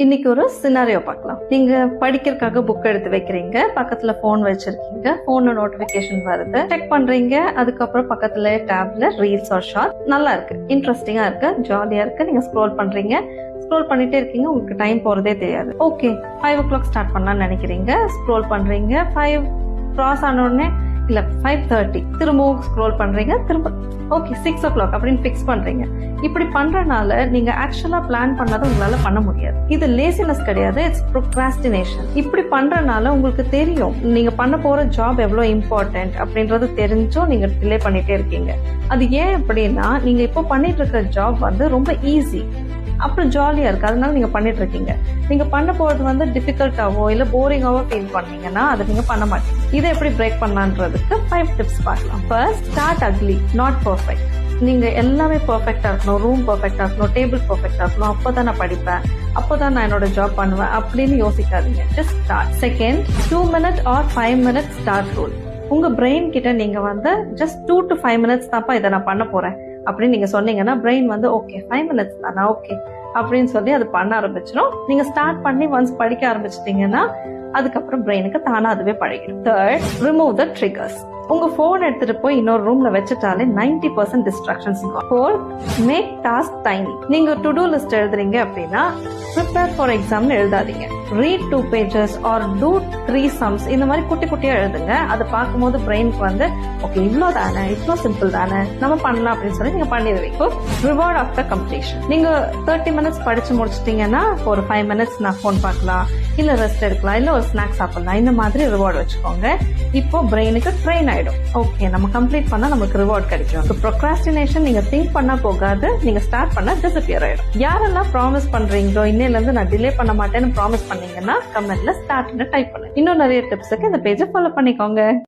இன்னைக்கு ஒரு சினாரியோ பார்க்கலாம். நீங்க படிக்கிறதுக்காக புக் எடுத்து வைக்கிறீங்க, பக்கத்துல போன் வச்சிருக்கீங்க, போன்ல நோட்டிபிகேஷன் வருது, செக் பண்றீங்க, அதுக்கப்புறம் பக்கத்துல டேப்ல ரீல்ஸ் ஆர் ஷார்ட் நல்லா இருக்கு, இன்ட்ரெஸ்டிங்கா இருக்கு, ஜாலியா இருக்கு, நீங்க ஸ்க்ரோல் பண்றீங்க, ஸ்க்ரோல் பண்ணிட்டே இருக்கீங்க, உங்களுக்கு டைம் போறதே தெரியாது. ஓகே 5 o'clock ஸ்டார்ட் பண்ணலாம்னு நினைக்கிறீங்க, ஸ்க்ரோல் பண்றீங்க, 5 கிராஸ் ஆன உடனே இல்ல 5:30 திரும்பவும் ஸ்க்ரோல் பண்றீங்க, திரும்ப ஓகே 6 o'clock அப்படின்னு பிக்ஸ் பண்றீங்க. இப்படி பண்றனால நீங்க ஆக்சுவலா பிளான் பண்ணதை உங்களால பண்ண முடியாது. இது லேசினஸ் கிடையாது, இட்ஸ் ப்ரோக்ராஸ்டினேஷன். இப்படி பண்றனால உங்களுக்கு தெரியும் நீங்க பண்ண போற ஜாப் எவ்வளவு இம்பார்ட்டன்ட் அப்படின்றது தெரிஞ்சும் நீங்க டிலே பண்ணிட்டே இருக்கீங்க. அது ஏன் அப்படின்னா நீங்க இப்போ பண்ணிட்டு இருக்க ஜாப் வந்து ரொம்ப ஈஸி, அப்புறம் ஜாலியா இருக்கு, அதனால நீங்க பண்ணிட்டு இருக்கீங்க. நீங்க பண்ண போறது வந்து டிஃபிகல்ட்டாவோ இல்ல போரிங்காவோ ஃபீல் பண்ணீங்கன்னா அதை நீங்க பண்ண மாட்டீங்க. இதை எப்படி பிரேக் பண்ணலான்றதுக்கு 5 டிப்ஸ் பார்க்கலாம். First, start ugly not perfect. நீங்க எல்லாமே பர்ஃபெக்டா இருக்கணும், ரூம் பர்ஃபெக்டா இருக்கணும், டேபிள் பர்ஃபெக்டா இருக்கணும், அப்பதான் நான் படிப்பேன், அப்பதான் நான் என்னோட ஜாப் பண்ணுவேன் அப்படின்னு யோசிக்காதீங்க. Just start. Second, 2 minute or 5 minutes start rule. உங்க பிரெயின் கிட்ட நீங்க வந்து ஜஸ்ட் 2 to 5 minutes தான்ப்பா இதை நான் பண்ண போறேன் அப்படின்னு நீங்க சொன்னீங்கன்னா பிரெயின் வந்து ஓகே 5 minutes தானா ஓகே அப்படின்னு சொல்லி அது பண்ண ஆரம்பிச்சிடும். நீங்க ஸ்டார்ட் பண்ணி ஒன்ஸ் படிக்க ஆரம்பிச்சிட்டீங்கன்னா அதுக்கப்புறம் பிரெயினுக்கு தானா அதுவே பழகிடும். Third, remove the triggers. உங்க போன் எடுத்துட்டு போய் இன்னொரு ரூம்ல வச்சுட்டாலே 90% distractions. Fourth, make task tiny. நீங்க டு டூ லிஸ்ட் எழுதுறீங்க அப்படின்னா ப்ரிப்பேர் ஃபார் எக்ஸாம்னு எழுதாதீங்க. Read 2 pages or do 3 sums. இந்த மாதிரி குட்டி குட்டியா எழுதுங்க. அதை பார்க்கும்போது பிரெயினுக்கு வந்து ஓகே இவ்வளோ தானே, இவ்வளோ சிம்பிள் தானே, நம்ம பண்ணலாம் அப்படின்னு சொல்லி நீங்க பண்ணிடுவீங்க. Reward after completion. நீங்க 30 minutes படிச்சு முடிச்சிட்டீங்கன்னா ஒரு 5 minutes நான் போன் பார்க்கலாம், இல்ல ரெஸ்ட் எடுக்கலாம், இல்ல ஒரு ஸ்நாக்ஸ் சாப்பிடலாம், இந்த மாதிரி ரிவார்ட் வச்சுக்கோங்க. இப்போ பிரெயினுக்கு ட்ரெயின் ஆயிடும், ஓகே நம்ம கம்ப்ளீட் பண்ணா நமக்கு ரிவார்ட் கிடைக்கும். ப்ரோக்ராஸ்டினேஷன் நீங்க திங்க் பண்ணா போகாது, நீங்க ஸ்டார்ட் பண்ணா டிஸப்பியர் ஆயிடும். யாரெல்லாம் ப்ராமிஸ் பண்றீங்களோ இன்னையில இருந்து நான் டிலே பண்ண மாட்டேன்னு ப்ராமிஸ் பண்ணீங்கன்னா கமெண்ட்ல ஸ்டார்ட்னு டைப் பண்ணுங்க. இன்னும் நிறைய டிப்ஸுக்கு இந்த பேஜை ஃபாலோ பண்ணிக்கோங்க.